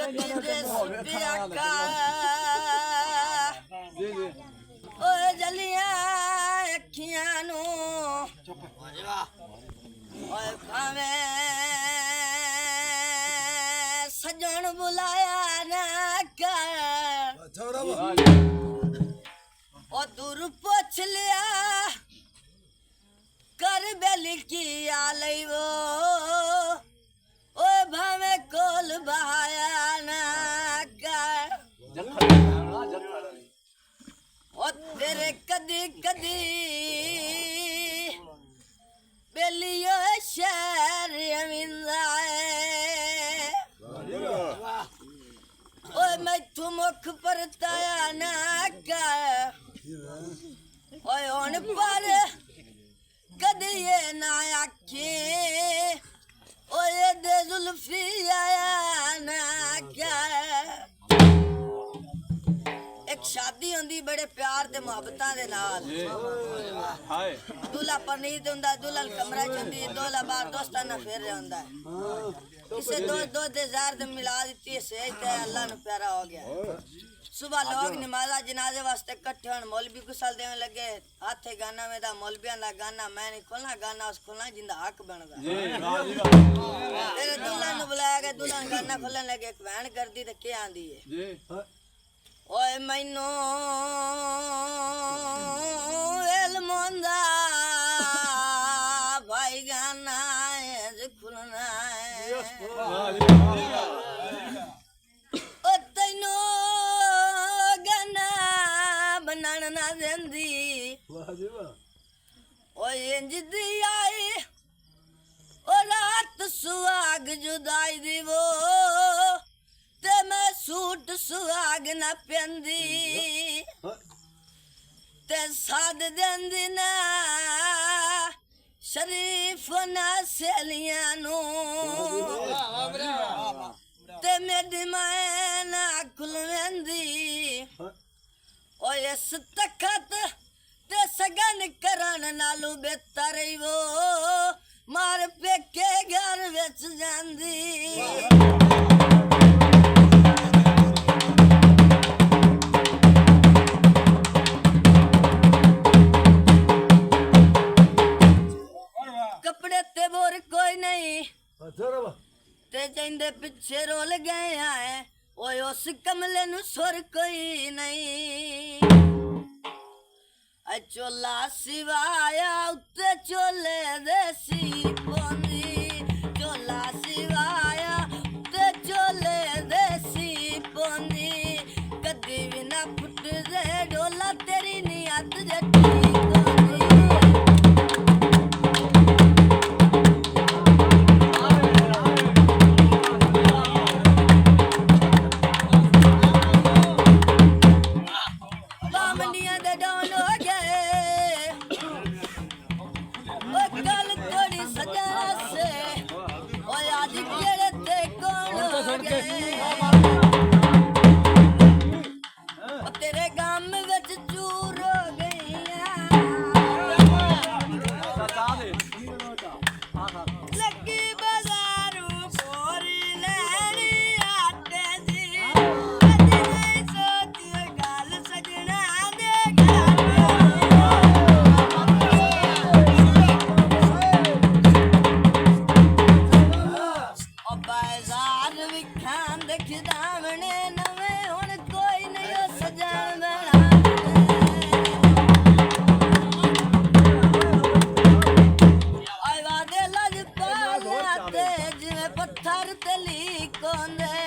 पियाका ओ जलियां अखियां नू ओए भावें सजन बुलाया ना कर ओ दूर पूछ लिया कर बेली की आलई वो ओ भावे कोल बहाया ना कर ओ तेरे कदी कदी बेलियो शहर अमिंदा ओ मैं तू मुख परताया ना कर ओए उन पर कदी ये ना आखे ओए दे जुल्फी आया ना क्या एक शादी होंदी बड़े प्यार ते मोहब्बतां दे नाल दूल्हा परनीत हुंदा दुल्हन कमरा च हुंदी दूल्हा बाहर दोस्ताना फिर रहा हुंदा किसे दो दे जार दे मिला दित्ती सेज ते अल्लाह नु प्यारा हो गया सुबह लोग नमाज़ा जनाजे वास्ते इकट्ठे होन मौलवी गुसल देने लगे हाथे गाना में दा मौलवियां दा गाना मैं नहीं खोलना गाना उस खोलना जिंदा हक बनदा तेरे दुल्हन नु बुलाया गया दुल्हन गाना खोलने लगे एक बहन करदी ते के आंदी है ओए मैनू इल्मुंदा भाई गाना है खुलना है ओ तैनू ना देंदी ओ इंज दी आई ओ रात सुहाग जुदाई दी वो ते मैं सूट सुहाग ना पेंदी ते साद देंदी ना शरीफ ना सहेलियां नू ते मेरी मां ना खुलवेंदी ओ इस तखत ते सगन करन नालू बेहतर वो मार पेके घर विच जांदी कपड़े ते बोर कोई नहीं ते जिंदे पीछे रोल गए हैं ओए उस कमले नु सुर कोई नहीं चोला सिवाया उत्ते चोले देसी पोंदी चोला सिवाया उत्ते चोले देसी पोंदी कदी भी ना फुट दे डोला तेरी नियत जटी तेरे गाम विच चूर हो गई लगी बाजारू पोरी लैनी आटे दी नहीं सोच गल सजना दे ओ बाजार विखां देखदा मने नवे हुण कोई नहीं सजन वादे लज पाते जिवें पत्थर ते लीक होंदे